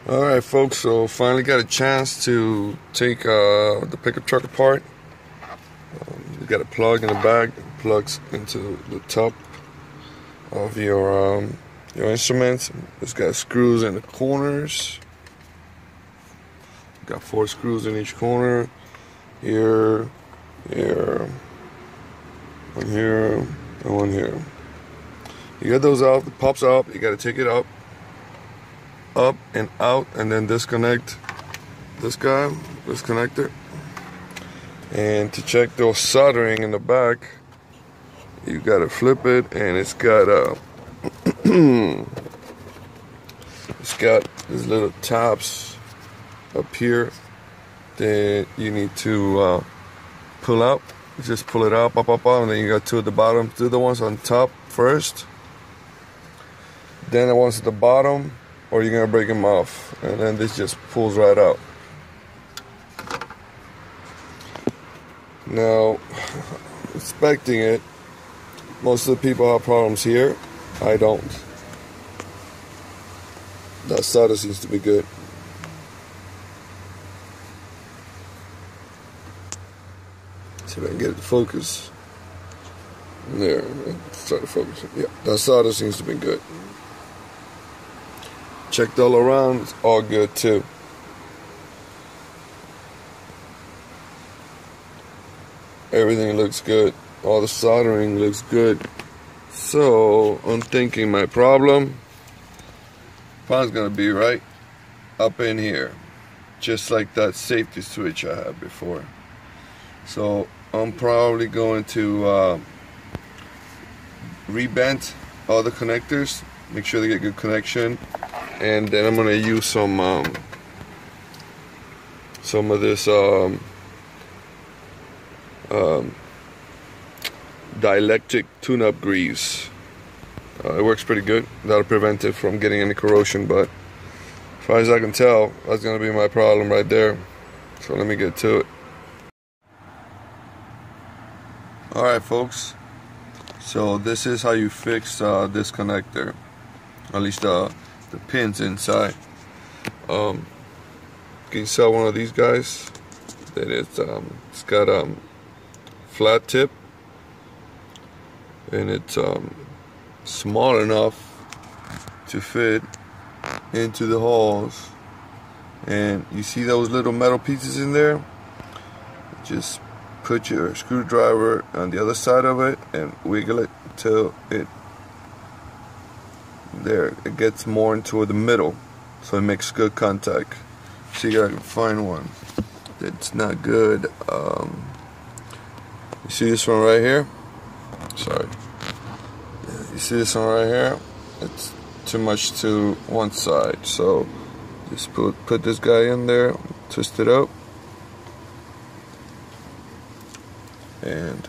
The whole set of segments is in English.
Alright folks, so finally got a chance to take the pickup truck apart. You got a plug in the back, it plugs into the top of your instruments. It's got screws in the corners. Got 4 screws in each corner. Here, one here, and one here. You get those out, it pops up, you gotta take it up and out, and then disconnect this connector. And to check those soldering in the back, you gotta flip it, and it's got it's got these little tabs up here that you need to pull out. Just pull it out, pop, and then you got 2 at the bottom. Do the ones on top first, then the ones at the bottom, or you're gonna break them off, and then this just pulls right out. Now, inspecting it, most of the people have problems here. I don't. That solder seems to be good. See if I can get it to focus. There, start to focus. Yeah, that solder seems to be good. Checked all around, it's all good too. Everything looks good. All the soldering looks good. So I'm thinking my problem is gonna be right up in here, just like that safety switch I had before. So I'm probably going to rebend all the connectors, make sure they get good connection, and then I'm gonna use some of this dielectric tune-up grease. It works pretty good. That'll prevent it from getting any corrosion, but as far as I can tell, that's gonna be my problem right there. So let me get to it. Alright folks, so this is how you fix this connector, at least the pins inside. You can sell one of these guys that it's got flat tip, and it's small enough to fit into the holes. And you see those little metal pieces in there? Just put your screwdriver on the other side of it and wiggle it till it gets more into the middle, so it makes good contact. See if I can find one that's not good. You see this one right here? Sorry. You see this one right here? It's too much to one side, so just put this guy in there, twist it up, and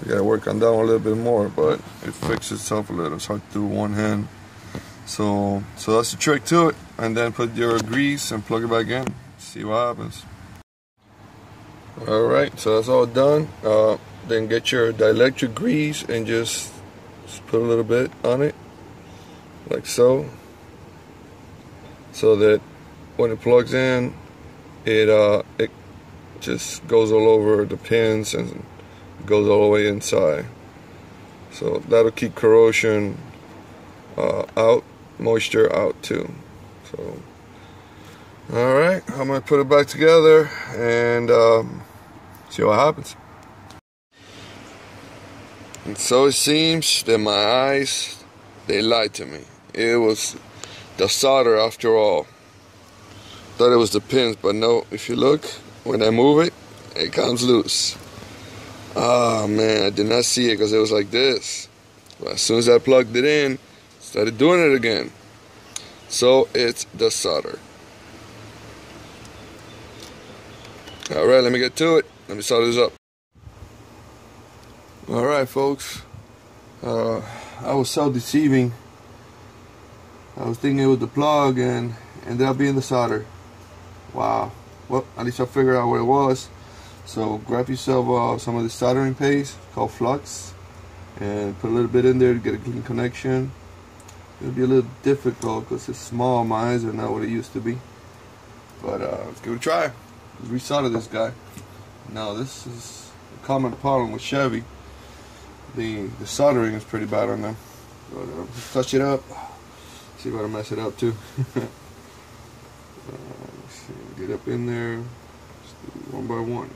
I gotta work on that one a little bit more, but it fixes itself a little. It's hard to do with one hand. So that's the trick to it. And then put your grease and plug it back in. See what happens. Alright, so that's all done. Then get your dielectric grease and just put a little bit on it, like so, so that when it plugs in, it just goes all over the pins and goes all the way inside. So that'll keep corrosion out, moisture out too. So alright, I'm gonna put it back together and see what happens. And so it seems that my eyes, they lied to me. It was the solder after all. Thought it was the pins, but no, if you look, when I move it, it comes loose. Oh man, I did not see it because it was like this. But as soon as I plugged it in, started doing it again. So it's the solder. Alright, let me get to it. Let me solder this up. Alright folks, I was self-deceiving. I was thinking it was the plug and ended up being the solder. Wow. Well, at least I figured out what it was. So grab yourself some of the soldering paste called flux and put a little bit in there to get a clean connection. It'll be a little difficult because it's small. My eyes are not what it used to be. But let's give it a try. Let's resolder this guy. Now this is a common problem with Chevy. The soldering is pretty bad on them. But let's touch it up. See if I don't mess it up too. Let's see, get up in there. Just do it one by one.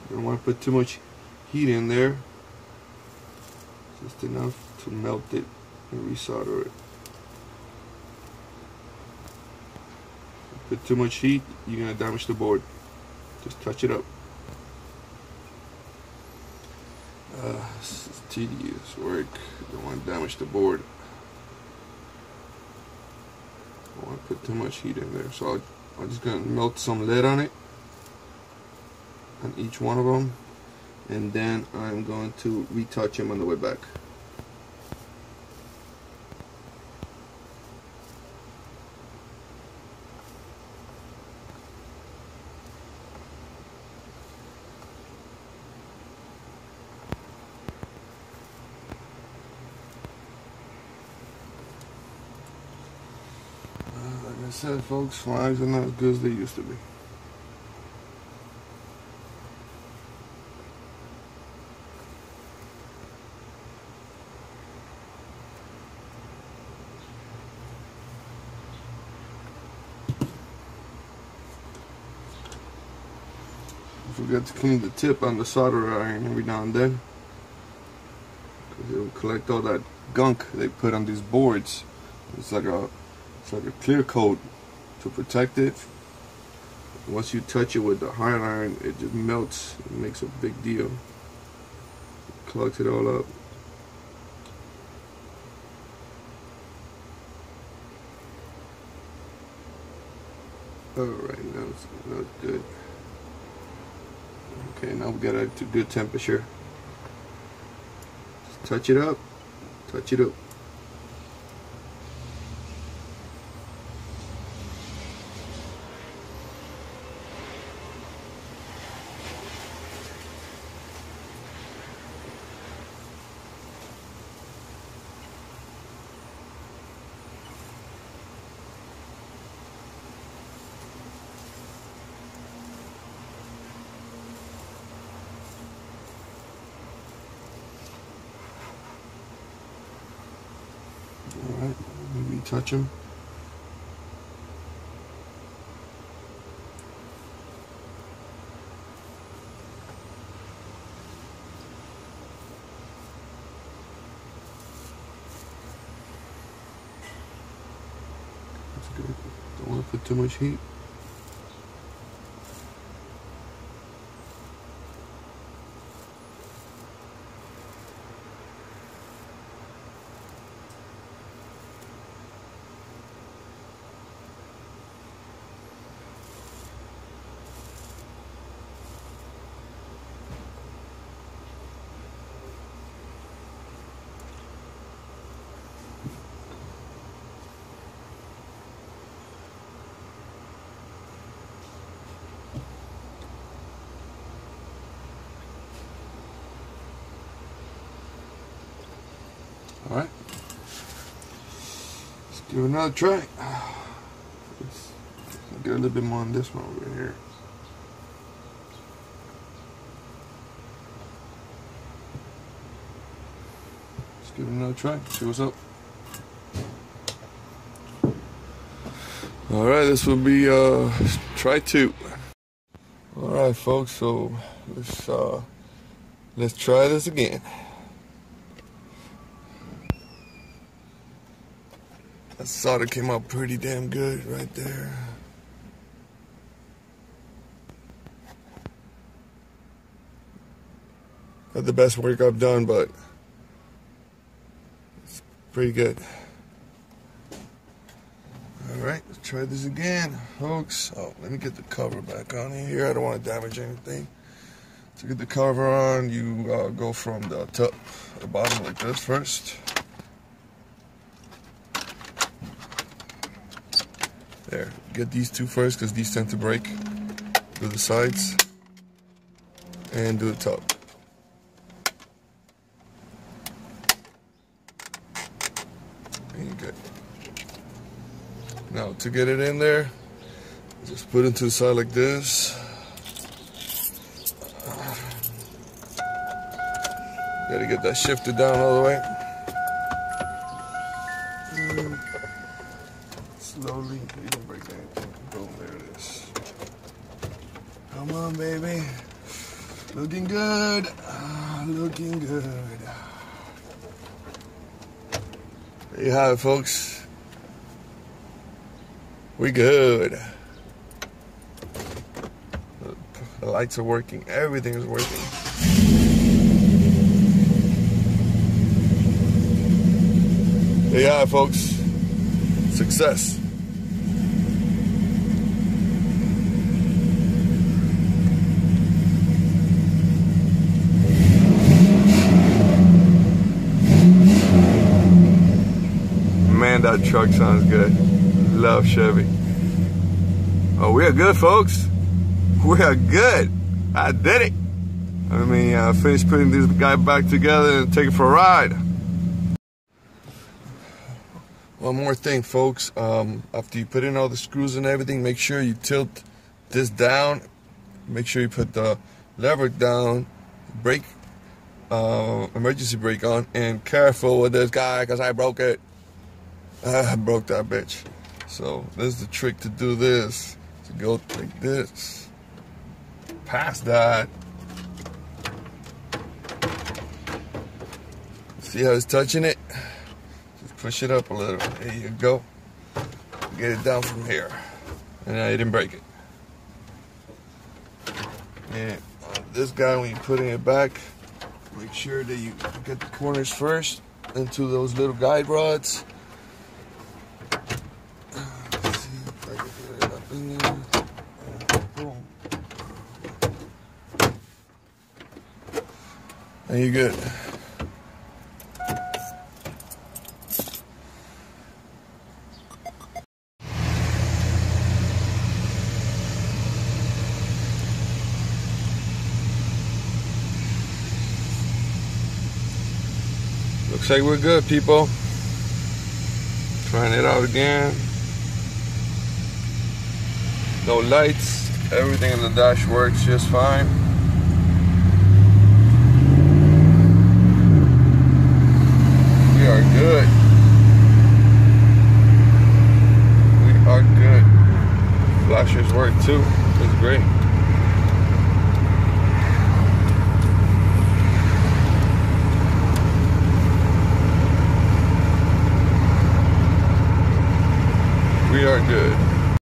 You don't want to put too much heat in there. Just enough to melt it and resolder it. Put too much heat, you're gonna damage the board. Just touch it up. This is tedious work. Don't want to damage the board. Don't want to put too much heat in there. So I'm just gonna melt some lead on it, on each one of them, and then I'm going to retouch them on the way back. Like I said, folks, flies are not as good as they used to be. Forget to clean the tip on the solder iron every now and then, because it will collect all that gunk they put on these boards. It's like a clear coat to protect it. Once you touch it with the hot iron, it just melts. It makes a big deal. It clogs it all up. Alright, now it's not good. Okay, now we got it to good temperature. Just touch it up. Touch it up. Alright, maybe touch them. That's good. Don't want to put too much heat. Alright, let's give it another try. Let's get a little bit more on this one over here. Let's give it another try, see what's up. Alright, this will be try 2. Alright folks, so let's try this again. That solder came out pretty damn good right there. Not the best work I've done, but it's pretty good. Alright, let's try this again, folks. Oh, let me get the cover back on here. I don't want to damage anything. To get the cover on, you go from the top to the bottom like this first. There, get these two first because these tend to break to the sides. and do the top. And you're good. Now to get it in there, just put it to the side like this. Gotta get that shifted down all the way. And slowly, you don't break anything. Boom, there it is. Come on, baby. Looking good. Looking good. There you have it, folks. We good. The lights are working. Everything is working. There you have it, folks. Success. Man, that truck sounds good. Love Chevy. Oh, we are good, folks. We are good. I did it. I mean, I finished putting this guy back together and take it for a ride. One more thing, folks. After you put in all the screws and everything, make sure you tilt this down. Make sure you put the lever down, brake, emergency brake on, and careful with this guy because I broke it. I broke that bitch. So this is the trick to do this. To go like this. Past that. See how it's touching it? Just push it up a little. There you go. Get it down from here. And I didn't break it. And on this guy, when you're putting it back, make sure that you get the corners first into those little guide rods. And you're good. Looks like we're good, people. Trying it out again. No lights. Everything in the dash works just fine. We are good. We are good. Flashers work too. It's great. We are good.